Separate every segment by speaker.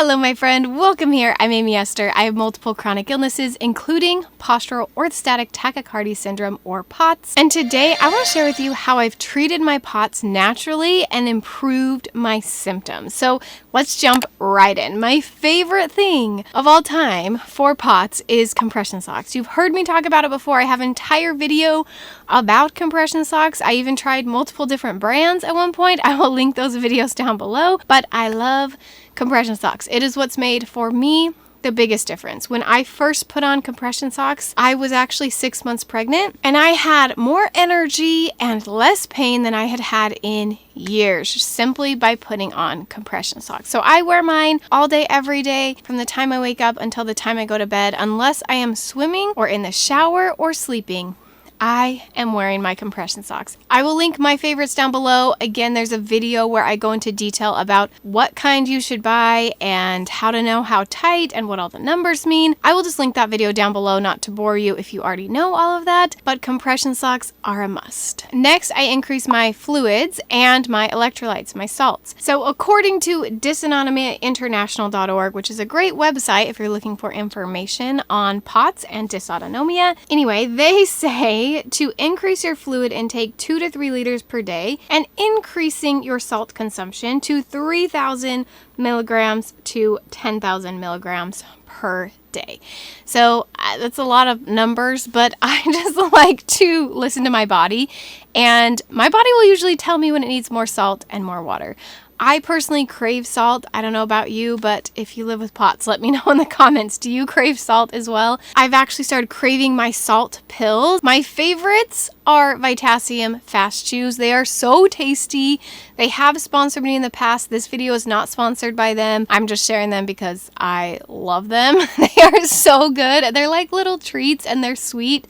Speaker 1: Hello, my friend. Welcome here. I'm Aimee Esther. I have multiple chronic illnesses, including postural orthostatic tachycardia syndrome, or POTS. And today I want to share with you how I've treated my POTS naturally and improved my symptoms. So let's jump right in. My favorite thing of all time for POTS is compression socks. You've heard me talk about it before. I have an entire video about compression socks. I even tried multiple different brands at one point. I will link those videos down below, but I love compression socks. It is what's made for me the biggest difference. When I first put on compression socks, I was actually 6 months pregnant and I had more energy and less pain than I had had in years simply by putting on compression socks. So I wear mine all day, every day, from the time I wake up until the time I go to bed, unless I am swimming or in the shower or sleeping. I am wearing my compression socks. I will link my favorites down below. Again, there's a video where I go into detail about what kind you should buy and how to know how tight and what all the numbers mean. I will just link that video down below, not to bore you if you already know all of that, but compression socks are a must. Next, I increase my fluids and my electrolytes, my salts. So according to dysautonomiainternational.org, which is a great website if you're looking for information on POTS and dysautonomia, anyway, they say to increase your fluid intake 2 to 3 liters per day and increasing your salt consumption to 3,000 milligrams to 10,000 milligrams per day. So that's a lot of numbers, but I just like to listen to my body, and my body will usually tell me when it needs more salt and more water. I personally crave salt. I don't know about you, but if you live with POTS, let me know in the comments. Do you crave salt as well? I've actually started craving my salt pills. My favorites are Vitassium Fast Chews. They are so tasty. They have sponsored me in the past. This video is not sponsored by them. I'm just sharing them because I love them. They are so good. They're like little treats and they're sweet,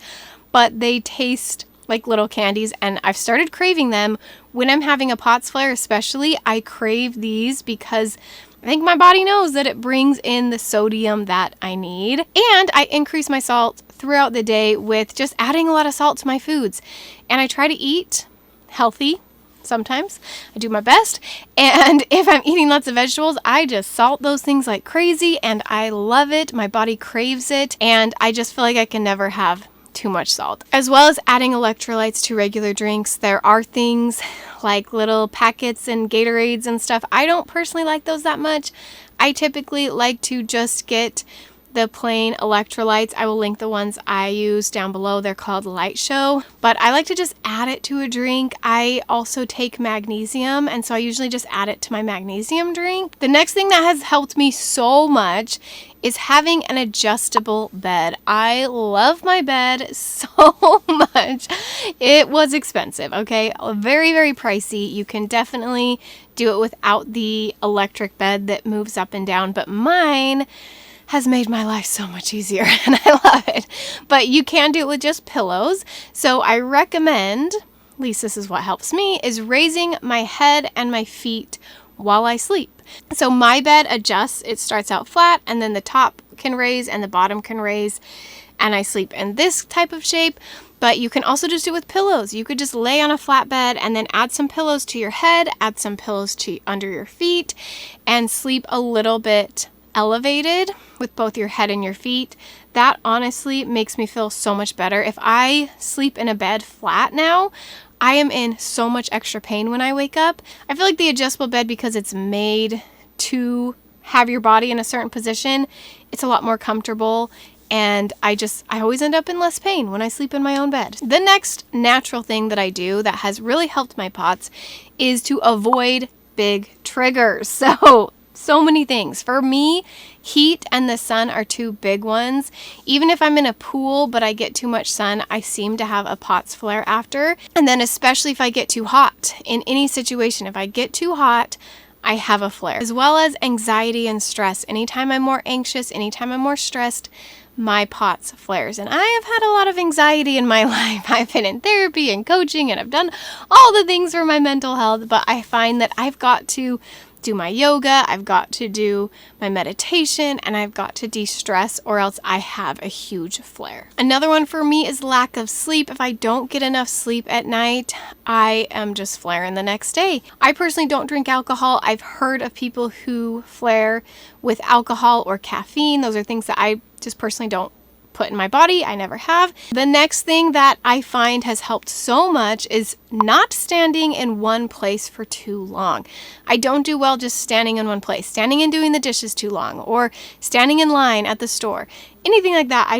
Speaker 1: but they taste like little candies, and I've started craving them when I'm having a POTS flare. Especially, I crave these because I think my body knows that it brings in the sodium that I need. And I increase my salt throughout the day with just adding a lot of salt to my foods, and I try to eat healthy. Sometimes I do my best, and if I'm eating lots of vegetables, I just salt those things like crazy, and I love it. My body craves it, and I just feel like I can never have too much salt. As well as adding electrolytes to regular drinks. There are things like little packets and Gatorades and stuff. I don't personally like those that much. I typically like to just get the plain electrolytes. I will link the ones I use down below. They're called Light Show, but I like to just add it to a drink. I also take magnesium, and so I usually just add it to my magnesium drink. The next thing that has helped me so much is having an adjustable bed. I love my bed so much. It was expensive, okay? Very, very pricey. You can definitely do it without the electric bed that moves up and down, but mine has made my life so much easier and I love it. But you can do it with just pillows. So I recommend, at least this is what helps me, is raising my head and my feet while I sleep. So my bed adjusts. It starts out flat, and then the top can raise and the bottom can raise, and I sleep in this type of shape. But you can also just do it with pillows. You could just lay on a flat bed and then add some pillows to your head, add some pillows to under your feet, and sleep a little bit elevated with both your head and your feet. That honestly makes me feel so much better. If I sleep in a bed flat now, I am in so much extra pain when I wake up. I feel like the adjustable bed, because it's made to have your body in a certain position, it's a lot more comfortable, and I always end up in less pain when I sleep in my own bed. The next natural thing that I do that has really helped my POTS is to avoid big triggers. So many things. For me, heat and the sun are two big ones. Even if I'm in a pool but I get too much sun, I seem to have a POTS flare after. And then especially if I get too hot. In any situation, if I get too hot, I have a flare. As well as anxiety and stress. Anytime I'm more anxious, anytime I'm more stressed, my POTS flares. And I have had a lot of anxiety in my life. I've been in therapy and coaching, and I've done all the things for my mental health, but I find that I've got to do my yoga, I've got to do my meditation, and I've got to de-stress, or else I have a huge flare. Another one for me is lack of sleep. If I don't get enough sleep at night, I am just flaring the next day. I personally don't drink alcohol. I've heard of people who flare with alcohol or caffeine. Those are things that I just personally don't put in my body. I never have. The next thing that I find has helped so much is not standing in one place for too long. I don't do well just standing in one place, standing and doing the dishes too long, or standing in line at the store. Anything like that,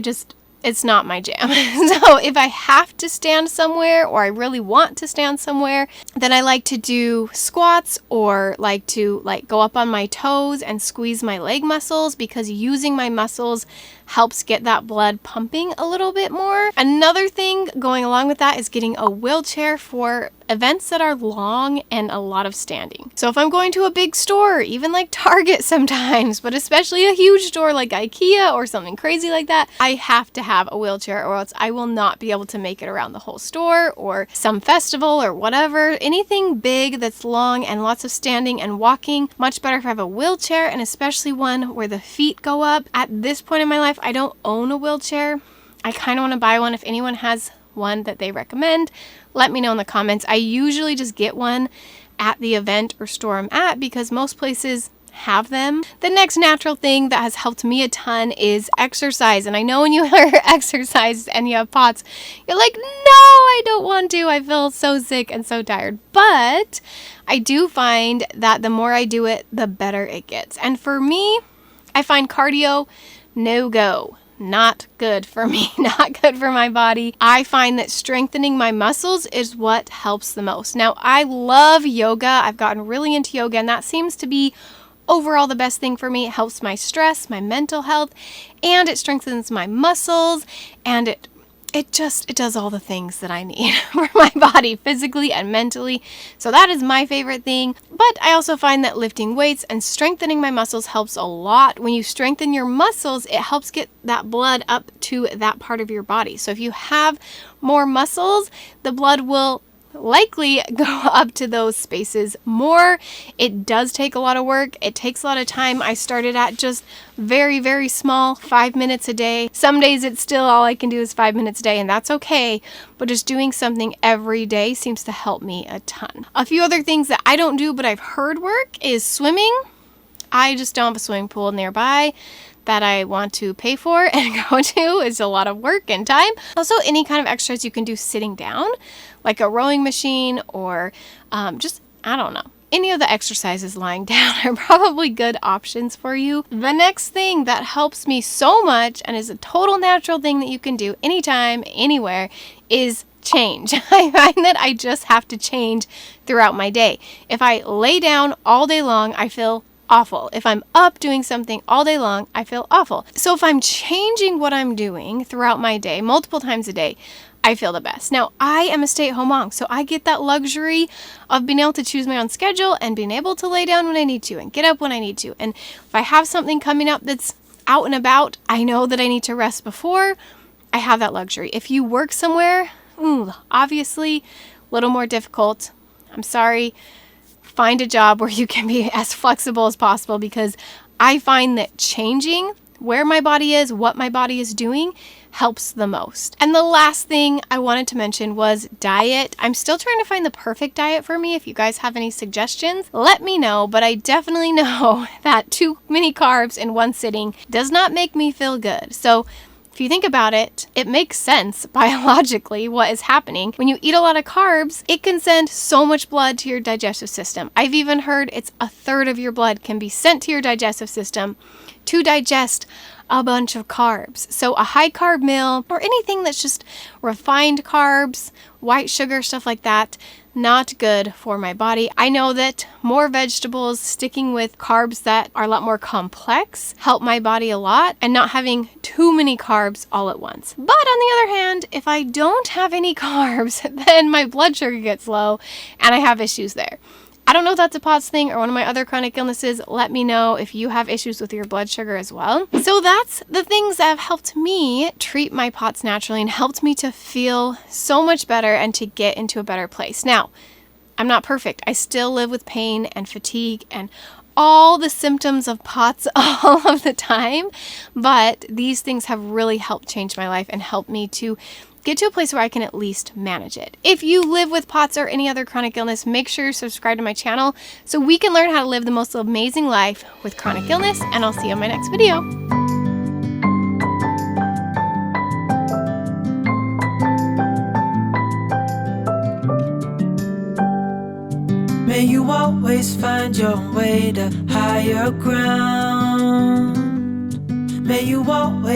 Speaker 1: it's not my jam. So if I have to stand somewhere, or I really want to stand somewhere, then I like to do squats, or like to go up on my toes and squeeze my leg muscles, because using my muscles helps get that blood pumping a little bit more. Another thing going along with that is getting a wheelchair for events that are long and a lot of standing. So if I'm going to a big store, even like Target sometimes, but especially a huge store like IKEA or something crazy like that, I have to have a wheelchair, or else I will not be able to make it around the whole store or some festival or whatever. Anything big that's long and lots of standing and walking, much better if I have a wheelchair, and especially one where the feet go up. At this point in my life, I don't own a wheelchair. I kind of want to buy one. If anyone has one that they recommend, let me know in the comments. I usually just get one at the event or store I'm at, because most places have them. The next natural thing that has helped me a ton is exercise. And I know when you hear exercise and you have POTS, you're like, no, I don't want to. I feel so sick and so tired. But I do find that the more I do it, the better it gets. And for me, I find cardio no go. Not good for me, not good for my body. I find that strengthening my muscles is what helps the most. Now, I love yoga. I've gotten really into yoga, and that seems to be overall the best thing for me. It helps my stress, my mental health, and it strengthens my muscles, and it does all the things that I need for my body, physically and mentally. So that is my favorite thing. But I also find that lifting weights and strengthening my muscles helps a lot. When you strengthen your muscles, it helps get that blood up to that part of your body. So if you have more muscles, the blood will likely go up to those spaces more. It does take a lot of work. It takes a lot of time. I started at just very, very small, 5 minutes a day. Some days it's still all I can do is 5 minutes a day, and that's okay. But just doing something every day seems to help me a ton. A few other things that I don't do but I've heard work is swimming. I just don't have a swimming pool nearby that I want to pay for and go to. Is a lot of work and time. Also, any kind of exercise you can do sitting down, like a rowing machine, or just, I don't know. Any of the exercises lying down are probably good options for you. The next thing that helps me so much, and is a total natural thing that you can do anytime, anywhere, is change. I find that I just have to change throughout my day. If I lay down all day long, I feel awful. If I'm up doing something all day long, I feel awful. So if I'm changing what I'm doing throughout my day, multiple times a day, I feel the best. Now, I am a stay-at-home mom, so I get that luxury of being able to choose my own schedule and being able to lay down when I need to and get up when I need to. And if I have something coming up that's out and about, I know that I need to rest before. I have that luxury. If you work somewhere, obviously a little more difficult. I'm sorry. Find a job where you can be as flexible as possible, because I find that changing where my body is, what my body is doing, helps the most. And the last thing I wanted to mention was diet. I'm still trying to find the perfect diet for me. If you guys have any suggestions, let me know. But I definitely know that too many carbs in one sitting does not make me feel good. So if you think about it, it makes sense biologically what is happening. When you eat a lot of carbs, it can send so much blood to your digestive system. I've even heard it's 1/3 of your blood can be sent to your digestive system to digest a bunch of carbs. So a high carb meal, or anything that's just refined carbs, white sugar, stuff like that, not good for my body. I know that more vegetables, sticking with carbs that are a lot more complex, help my body a lot, and not having too many carbs all at once. But on the other hand, if I don't have any carbs, then my blood sugar gets low and I have issues there. I don't know if that's a POTS thing or one of my other chronic illnesses. Let me know if you have issues with your blood sugar as well. So that's the things that have helped me treat my POTS naturally and helped me to feel so much better and to get into a better place. Now, I'm not perfect. I still live with pain and fatigue and all the symptoms of POTS all of the time, but these things have really helped change my life and helped me to get to a place where I can at least manage it. If you live with POTS or any other chronic illness, make sure you subscribe to my channel so we can learn how to live the most amazing life with chronic illness, and I'll see you in my next video.
Speaker 2: May you always find your way to higher ground. May you always